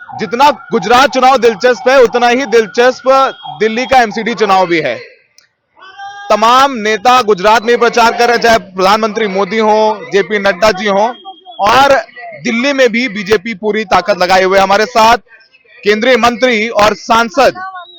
जितना गुजरात चुनाव दिलचस्प है उतना ही दिलचस्प दिल्ली का एमसीडी चुनाव भी है। तमाम नेता गुजरात में प्रचार कर रहे हैं, चाहे प्रधानमंत्री मोदी हो, जेपी नड्डा जी हो, और दिल्ली में भी बीजेपी पूरी ताकत लगाए हुए। हमारे साथ केंद्रीय मंत्री और सांसद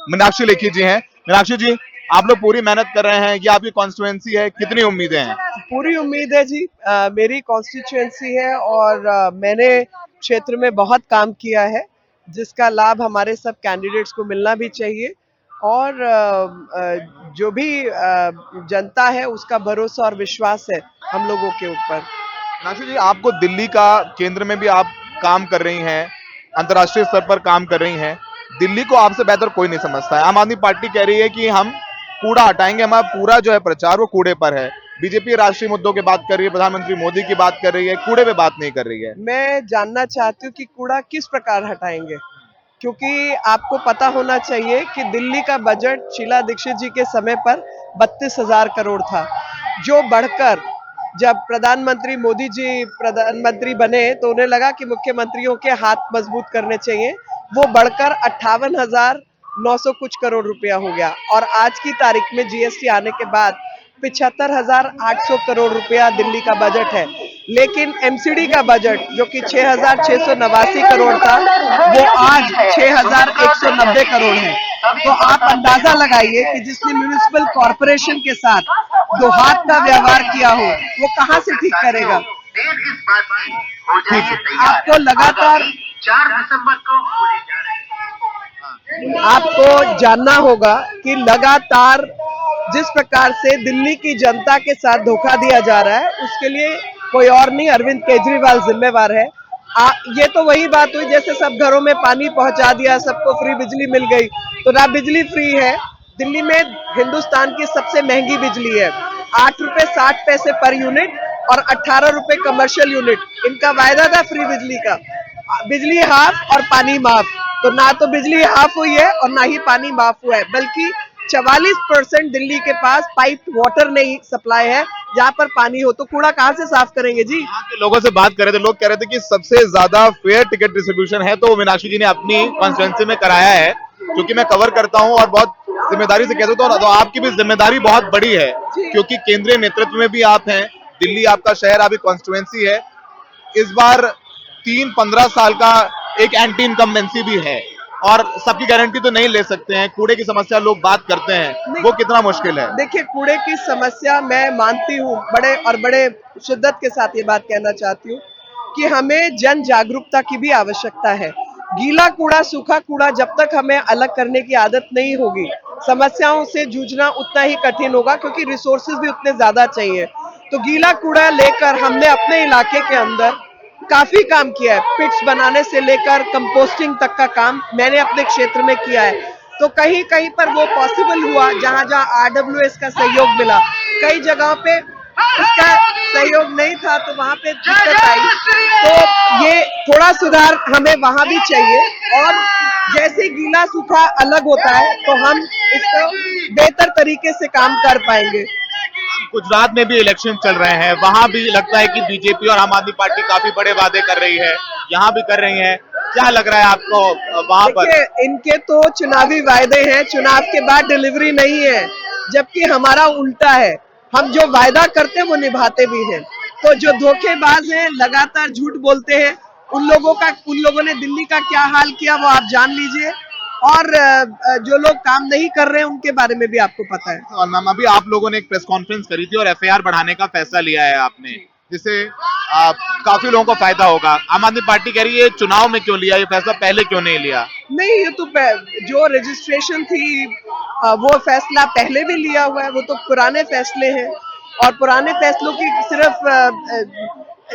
मीनाक्षी लेखी जी हैं। मीनाक्षी जी, आप लोग पूरी मेहनत कर रहे हैं, ये आपकी कॉन्स्टिट्यूएंसी है, कितनी उम्मीदें हैं? पूरी उम्मीद है जी। मेरी कॉन्स्टिट्यूएंसी है और मैंने क्षेत्र में बहुत काम किया है, जिसका लाभ हमारे सब कैंडिडेट्स को मिलना भी चाहिए। और जो भी जनता है उसका भरोसा और विश्वास है हम लोगों के ऊपर। मीनाक्षी जी, आपको दिल्ली का केंद्र में भी आप काम कर रही हैं, अंतर्राष्ट्रीय स्तर पर काम कर रही हैं। दिल्ली को आपसे बेहतर कोई नहीं समझता है। आम आदमी पार्टी कह रही है कि हम कूड़ा हटाएंगे, हमारा पूरा जो है प्रचार वो कूड़े पर है। बीजेपी राष्ट्रीय मुद्दों की बात कर रही है, प्रधानमंत्री मोदी की बात कर रही है, कूड़े पे बात नहीं कर रही है। मैं जानना चाहती हूँ कि कूड़ा किस प्रकार हटाएंगे, क्योंकि आपको पता होना चाहिए कि दिल्ली का बजट शीला दीक्षित जी के समय पर 32,000 करोड़ था, जो बढ़कर जब प्रधानमंत्री मोदी जी प्रधानमंत्री बने तो उन्हें लगा कि मुख्यमंत्रियों के हाथ मजबूत करने चाहिए, वो बढ़कर 58,900 कुछ करोड़ रुपया हो गया। और आज की तारीख में जीएसटी आने के बाद 75,800 करोड़ रुपया दिल्ली का बजट है। लेकिन एमसीडी का बजट जो कि 6,689 करोड़ था, वो आज 6,190 करोड़ है। तो आप अंदाजा लगाइए कि जिसने म्यूनिसिपल कॉर्पोरेशन के साथ दो हाथ का व्यवहार किया हो, वो कहां से ठीक करेगा। आपको लगातार 4 दिसंबर को आपको जानना होगा कि लगातार जिस प्रकार से दिल्ली की जनता के साथ धोखा दिया जा रहा है, उसके लिए कोई और नहीं, अरविंद केजरीवाल जिम्मेवार है। ये तो वही बात हुई जैसे सब घरों में पानी पहुंचा दिया, सबको फ्री बिजली मिल गई। तो ना बिजली फ्री है, दिल्ली में हिंदुस्तान की सबसे महंगी बिजली है, 8 रुपए 60 पैसे पर यूनिट और 18 रुपए कमर्शियल यूनिट। इनका वायदा था फ्री बिजली का, बिजली हाफ और पानी माफ। तो ना तो बिजली हाफ हुई है और ना ही पानी माफ हुआ है, बल्कि 44% दिल्ली के पास पाइप वाटर नहीं सप्लाई है जहां पर पानी हो। तो कूड़ा कहां से साफ करेंगे जी। यहाँ के लोगों से बात कर रहे थे, लोग कह रहे थे कि सबसे ज्यादा फेयर टिकट डिस्ट्रीब्यूशन है तो मीनाक्षी जी ने अपनी कॉन्स्टिट्यूएंसी में कराया है। क्योंकि मैं कवर करता हूं और बहुत जिम्मेदारी से कह सकता हूं, तो आपकी भी जिम्मेदारी बहुत बड़ी है, क्योंकि केंद्रीय नेतृत्व में भी आप हैं, दिल्ली आपका शहर, आपकी कॉन्स्टिट्यूएंसी है। इस बार 3-15 साल का एक एंटी इनकम्बेंसी भी है और सबकी गारंटी तो नहीं ले सकते हैं। कूड़े की समस्या लोग बात करते हैं, वो कितना मुश्किल है। देखिए, कूड़े की समस्या मैं मानती हूँ, बड़े शिद्दत के साथ ये बात कहना चाहती हूँ कि हमें जन जागरूकता की भी आवश्यकता है। गीला कूड़ा सूखा कूड़ा जब तक हमें अलग करने की आदत नहीं होगी, समस्याओं से जूझना उतना ही कठिन होगा, क्योंकि रिसोर्सेज भी उतने ज्यादा चाहिए। तो गीला कूड़ा लेकर हमने अपने इलाके के अंदर काफी काम किया है, पिट्स बनाने से लेकर कंपोस्टिंग तक का काम मैंने अपने क्षेत्र में किया है। तो कहीं कहीं पर वो पॉसिबल हुआ जहां जहां आरडब्ल्यूएस का सहयोग मिला, कई जगहों पे इसका सहयोग नहीं था तो वहां पे दिक्कत आई। तो ये थोड़ा सुधार हमें वहां भी चाहिए, और जैसे गीला सूखा अलग होता है तो हम इसको बेहतर तरीके से काम कर पाएंगे। गुजरात में भी इलेक्शन चल रहे हैं, वहां भी लगता है कि बीजेपी और आम आदमी पार्टी काफी बड़े वादे कर रही है, यहाँ भी कर रही है। क्या लग रहा है आपको वहां पर? इनके तो चुनावी वायदे हैं, चुनाव के बाद डिलीवरी नहीं है, जबकि हमारा उल्टा है, हम जो वायदा करते हैं वो निभाते भी हैं। तो जो धोखेबाज हैं, लगातार झूठ बोलते हैं, उन लोगों ने दिल्ली का क्या हाल किया वो आप जान लीजिए, और जो लोग काम नहीं कर रहे हैं उनके बारे में भी आपको पता है। और मैम, अभी आप लोगों ने एक प्रेस कॉन्फ्रेंस करी थी और एफआईआर बढ़ाने का फैसला लिया है आपने, जिससे काफी लोगों को फायदा होगा। आम आदमी पार्टी कह रही है चुनाव में क्यों लिया ये फैसला, पहले क्यों नहीं लिया? नहीं, ये तो जो रजिस्ट्रेशन थी वो फैसला पहले भी लिया हुआ है, वो तो पुराने फैसले हैं, और पुराने फैसलों की सिर्फ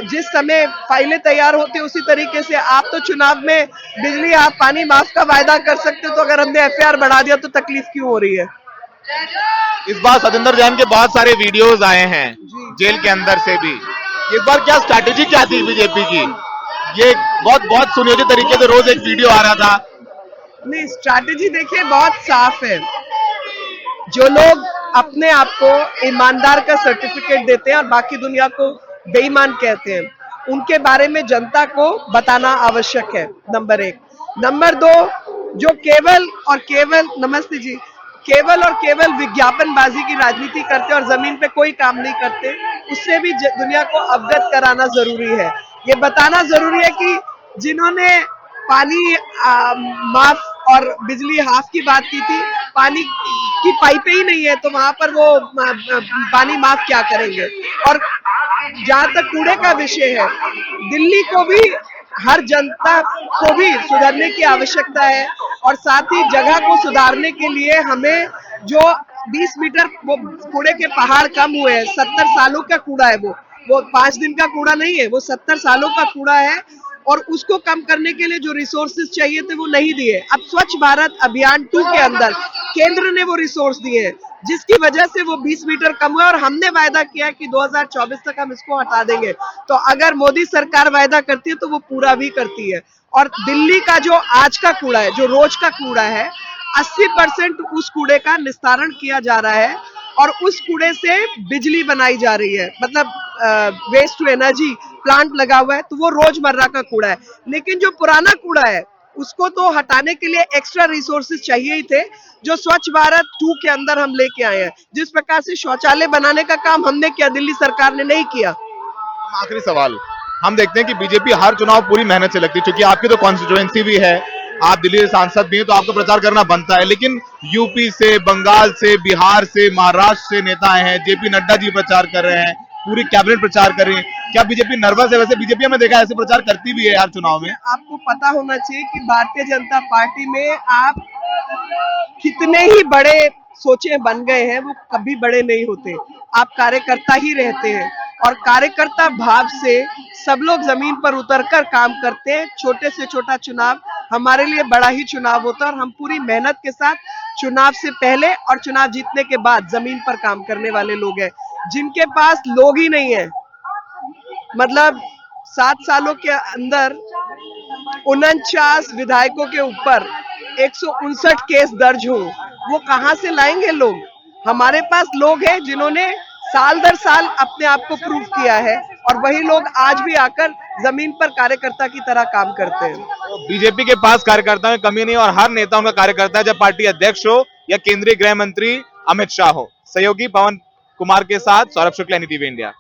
जिस समय फाइलें तैयार होती है उसी तरीके से। आप तो चुनाव में बिजली आप पानी माफ का वायदा कर सकते हो, तो अगर हमने एफआईआर बढ़ा दिया तो तकलीफ क्यों हो रही है। इस बार सतेंद्र जैन के बहुत सारे वीडियोस आए हैं जेल के अंदर से भी। इस बार क्या स्ट्रैटेजी क्या थी बीजेपी की? ये बहुत सुनियोजित तरीके से रोज एक वीडियो आ रहा था। नहीं, स्ट्रैटेजी देखिए बहुत साफ है। जो लोग अपने आप को ईमानदार का सर्टिफिकेट देते हैं और बाकी दुनिया को बेईमान कहते हैं, उनके बारे में जनता को बताना आवश्यक है, नंबर 1। नंबर दो, जो केवल और केवल, नमस्ते जी, केवल और केवल विज्ञापनबाजी की राजनीति करते और जमीन पे कोई काम नहीं करते, उससे भी दुनिया को अवगत कराना जरूरी है। ये बताना जरूरी है कि जिन्होंने पानी माफ और बिजली हाफ की बात की थी, पानी की पाइपें ही नहीं है तो वहां पर वो पानी माफ क्या करेंगे। और जहां तक कूड़े का विषय है, दिल्ली को भी, हर जनता को भी सुधरने की आवश्यकता है और साथ ही जगह को सुधारने के लिए हमें जो 20 मीटर वो कूड़े के पहाड़ कम हुए हैं, 70 सालों का कूड़ा है वो 5 दिन का कूड़ा नहीं है, वो 70 सालों का कूड़ा है और उसको कम करने के लिए जो रिसोर्सेज चाहिए थे वो नहीं दिए। अब स्वच्छ भारत अभियान 2 के अंदर केंद्र ने वो रिसोर्स दिए हैं, जिसकी वजह से वो 20 मीटर कम हुआ और हमने वायदा किया कि 2024 तक हम इसको हटा देंगे। तो अगर मोदी सरकार वायदा करती है तो वो पूरा भी करती है। और दिल्ली का जो आज का कूड़ा है, जो रोज का कूड़ा है, 80% उस कूड़े का निस्तारण किया जा रहा है और उस कूड़े से बिजली बनाई जा रही है, मतलब वेस्ट टू एनर्जी प्लांट लगा हुआ है, तो वो रोजमर्रा का कूड़ा है। लेकिन जो पुराना कूड़ा है उसको तो हटाने के लिए एक्स्ट्रा रिसोर्सेज चाहिए ही थे, जो स्वच्छ भारत 2 के अंदर हम लेके आए हैं। जिस प्रकार से शौचालय बनाने का काम हमने किया, दिल्ली सरकार ने नहीं किया। आखिरी सवाल, हम देखते हैं कि बीजेपी हर चुनाव पूरी मेहनत से लगती है, क्योंकि आपकी तो कॉन्स्टिट्यूएंसी भी है, आप दिल्ली के सांसद भी हैं, तो आपको प्रचार करना बनता है। लेकिन यूपी से, बंगाल से, बिहार से, महाराष्ट्र से नेता आए हैं, जेपी नड्डा जी प्रचार कर रहे हैं, पूरी कैबिनेट प्रचार कर रही है। क्या बीजेपी नर्वस है? वैसे बीजेपी हमें देखा ऐसे प्रचार करती भी है हर चुनाव में। आपको पता होना चाहिए कि भारतीय जनता पार्टी में आप कितने ही बड़े सोचे बन गए हैं, वो कभी बड़े नहीं होते। आप कार्यकर्ता ही रहते हैं और कार्यकर्ता भाव से सब लोग जमीन पर उतरकर काम करते हैं। छोटे से छोटा चुनाव हमारे लिए बड़ा ही चुनाव होता है और हम पूरी मेहनत के साथ चुनाव से पहले और चुनाव जीतने के बाद जमीन पर काम करने वाले लोग हैं। जिनके पास लोग ही नहीं है, मतलब 7 सालों के अंदर 49 विधायकों के ऊपर 159 केस दर्ज हो, वो कहां से लाएंगे लोग? हमारे पास लोग हैं जिन्होंने साल दर साल अपने आप को प्रूव किया है और वही लोग आज भी आकर जमीन पर कार्यकर्ता की तरह काम करते हैं। तो बीजेपी के पास कार्यकर्ताओं की कमी नहीं और हर नेता उनका कार्यकर्ता है, जब पार्टी अध्यक्ष हो या केंद्रीय गृह मंत्री अमित शाह हो। सहयोगी पवन कुमार के साथ सौरभ शुक्ला, NDTV इंडिया।